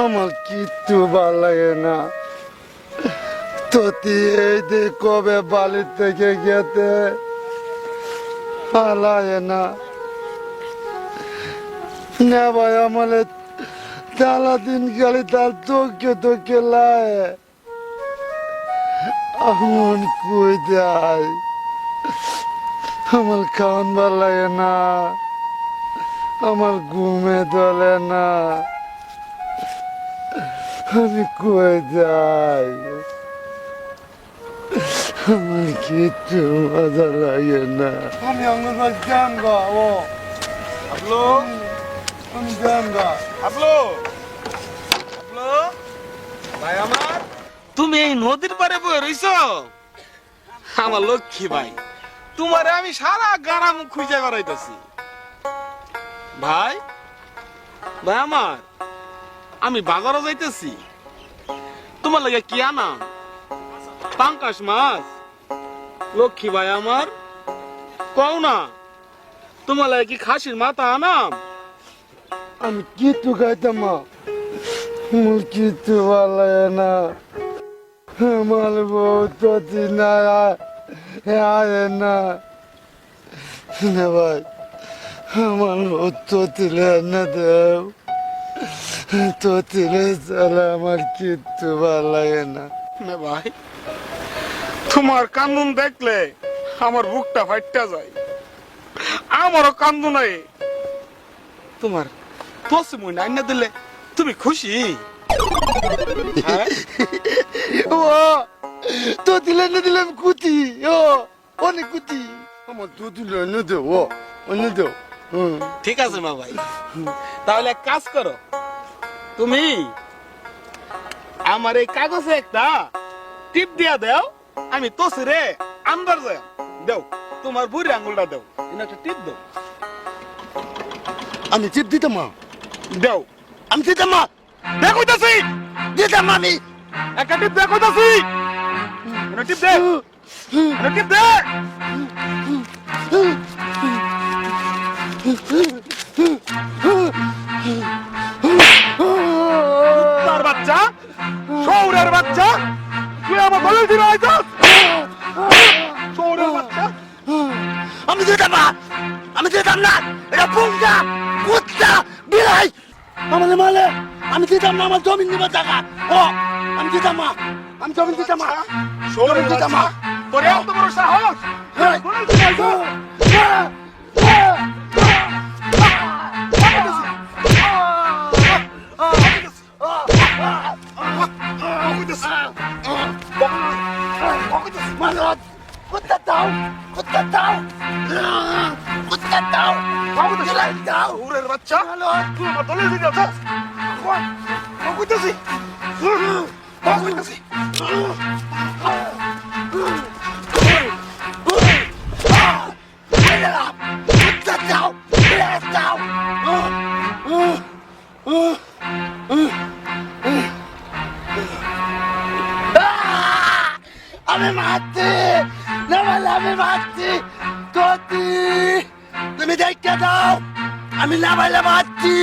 আমার কিচ্ছু ভাল লাগে না। ততি এই যে কবে বালির থেকে গেতে পালায় না। না ভাই আমলে সারা দিন খালি তার চোখে লায় আমন কই যায়। আমার খাওয়ান ভাল লাগে না, আমার ঘুমে ধরে না, আমি কই যাই। আমার কিচ্ছু মজা লাগে না। আমি আমার যান গা ও আপলো আমি যান গা। আপলো আপলো ভাই আমার, তুমি এই নদীর পাড়ে বয়ে রইছ? আমার লক্ষ্মী ভাই, তোমারে আমি সারা গ্রাম খুঁজে বেড়াইতেছি। ভাই ভাই আমার, আমি বাজারে যাইতেছি। তোমার লাগে কি আনাম? পাঙ্কাশ মাছ। লক্ষ্মী ভাই আমার, কও না তোমার লাগে কি খাসির মাথা আনাম? আমি কিচ্ছু খাইতাম না, আমার কিচ্ছু ভাল লাগে না। আমার বউ ততি না আয় না। না ভাই, আমার বউ ততিলে এনে দেও। ততিলে ছাড়া আমার কিচ্ছু ভাল লাগে না। না ভাই, তোমার কান্দুন দেখলে আমার বুকটা ফাইটটা যায়। আমারও কান্দু নাই। তোমার তোসে মুই না দিলে তুমি খুশি? হ্যাঁ? ও ততিলে এনে দিলাম কুতি, ও অনেক কুতি। আমার ততিলে এনে দেও, ও এনে দেও। ঠিক আছে মা ভাই, তাহলে এক কাজ করো, তুমি আমার এই কাগজে একটা টিপ দিয়া দাও। আমি তোসে রে আন্দার যাই দেও, তোমার বুড়ি আঙ্গুলটা দেও, একটা টিপ দাও। আমি চিপ দিতাম না, দেও, আমি দিতাম না, দেখুইতাছি দিতাম না আমি। একটা টিপ দেখুইতাছি, টিপ দে, টিপ দে। তার বাচ্চা, শৌরের বাচ্চা, তুই আমার দলের দিন আইতাস? শৌরের বাচ্চা, আমি দিতাম না, আমি দিতাম না। এটা পুঙ্গা কুত্তা বিলাই আমাদের মালে। আমি দিতাম না, আমার জমিন নিবার টাকা। ও আমি দিতাম না, আমি জমিন দিতাম না, শৌরের দিতাম বাচ্চা, না। তোর এত বড় সাহস? এই, দলের দিন আইতাস? মানত কুত্তা দাও, কুত্তা দাও, কুত্তা দাও, বিলাই দাও। শৌরের বাচ্চা, তুই আমার দলের দিন আইতাস? কইতাছি, কইতাছি। কুত্তা দাও, বিলাই দাও। আমি মারছি, নামালে আমি মারছি। ততি তুমি দেখতে দাও, আমি নামালে মারছি।